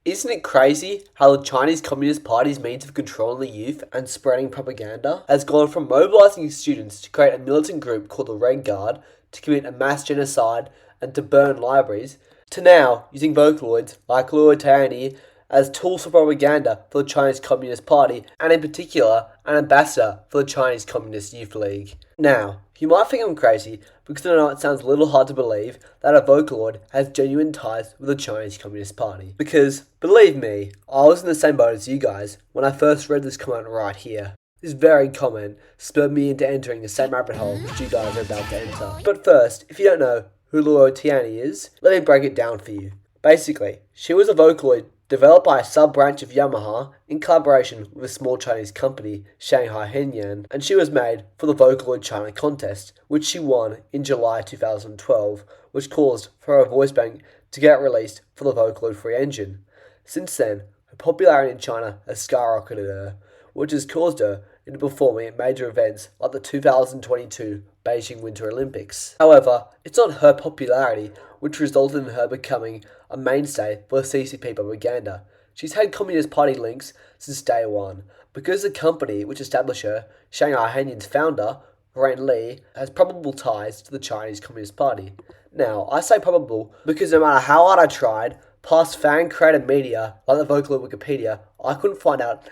Isn't it crazy how the Chinese Communist Party's means of controlling the youth and spreading propaganda has gone from mobilizing students to create a militant group called the Red Guard to commit a mass genocide and to burn libraries, to now using Vocaloids like tianyi as tools for propaganda for the Chinese Communist Party, and in particular, an ambassador for the Chinese Communist Youth League. Now, you might think I'm crazy because I know it sounds a little hard to believe that a Vocaloid has genuine ties with the Chinese Communist Party. Because, believe me, I was in the same boat as you guys when I first read this comment right here. This very comment spurred me into entering the same rabbit hole that you guys are about to enter. But first, if you don't know who tianyi is, let me break it down for you. Basically, she was a Vocaloid developed by a sub-branch of Yamaha in collaboration with a small Chinese company, Shanghai Henyan, and she was made for the Vocaloid China contest, which she won in July 2012, which caused for her voice bank to get released for the Vocaloid free engine. Since then, her popularity in China has skyrocketed her, which has caused her into performing at major events like the 2022 Beijing Winter Olympics. However, it's not her popularity which resulted in her becoming a mainstay for the CCP propaganda. She's had Communist Party links since day one, because the company which established her, Shanghai Henyan's founder, Ren Li, has probable ties to the Chinese Communist Party. Now, I say probable because no matter how hard I tried, past fan-created media like the Vocaloid Wikipedia, I couldn't find out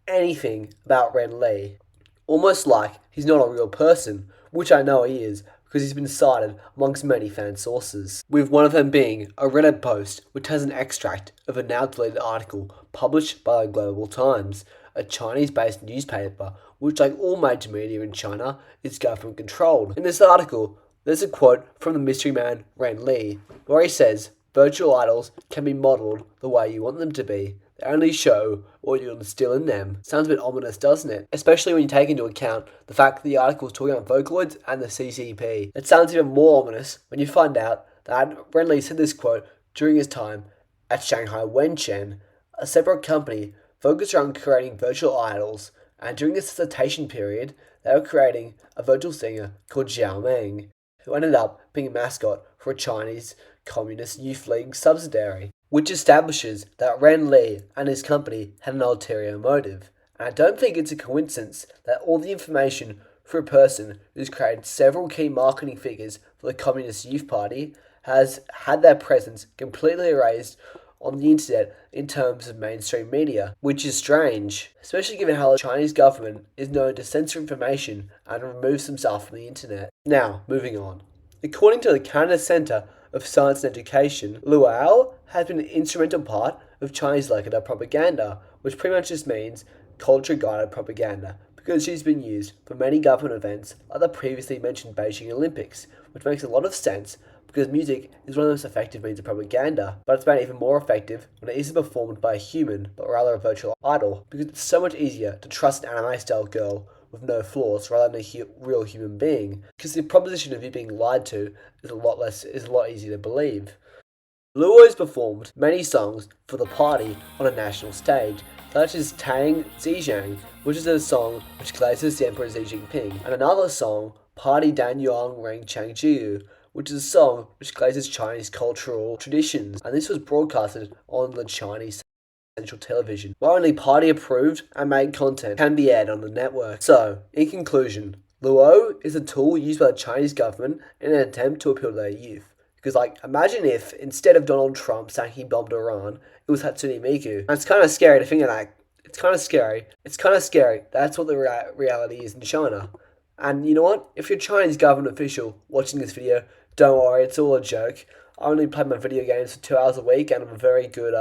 anything about Ren Li. Almost like he's not a real person, which I know he is, because he's been cited amongst many fan sources, with one of them being a Reddit post which has an extract of a now deleted article published by the Global Times, a Chinese-based newspaper which, like all major media in China, is government controlled. In this article, there's a quote from the mystery man Ren Li, where he says, "Virtual idols can be modelled the way you want them to be. They only show what you instill in them." Sounds a bit ominous, doesn't it? Especially when you take into account the fact that the article is talking about Vocaloids and the CCP. It sounds even more ominous when you find out that Ren Li said this quote during his time at Shanghai Wenchen, a separate company focused around creating virtual idols, and during this hesitation period, they were creating a virtual singer called Xiao Meng, who ended up being a mascot for a Chinese Communist Youth League subsidiary, which establishes that Ren Li and his company had an ulterior motive. And I don't think it's a coincidence that all the information for a person who's created several key marketing figures for the Communist Youth Party has had their presence completely erased on the internet in terms of mainstream media, which is strange, especially given how the Chinese government is known to censor information and removes themselves from the internet. Now, moving on. According to the Canada Centre of Science and Education, Luo has been an instrumental part of Chinese legato propaganda, which pretty much just means culture-guided propaganda, because she's been used for many government events like the previously mentioned Beijing Olympics, which makes a lot of sense because music is one of the most effective means of propaganda, but it's made even more effective when it isn't performed by a human, but rather a virtual idol, because it's so much easier to trust an anime-style girl with no flaws rather than a real human being, because the proposition of you being lied to is a lot easier to believe. Luo has performed many songs for the party on a national stage, such as Tang Zizhang, which is a song which glazes the Emperor Xi Jinping, and another song, Party Dan Yuan Ring Chang Jiu, which is a song which glazes Chinese cultural traditions, and this was broadcasted on the Chinese Central Television, where only party-approved and made content can be aired on the network. So, in conclusion, Luo is a tool used by the Chinese government in an attempt to appeal to their youth. Because, imagine if, instead of Donald Trump saying he bombed Iran, it was Hatsune Miku. And it's kind of scary to think of that. It's kind of scary. That's what the reality is in China. And you know what? If you're a Chinese government official watching this video, don't worry, it's all a joke. I only play my video games for 2 hours a week, and I'm a very good,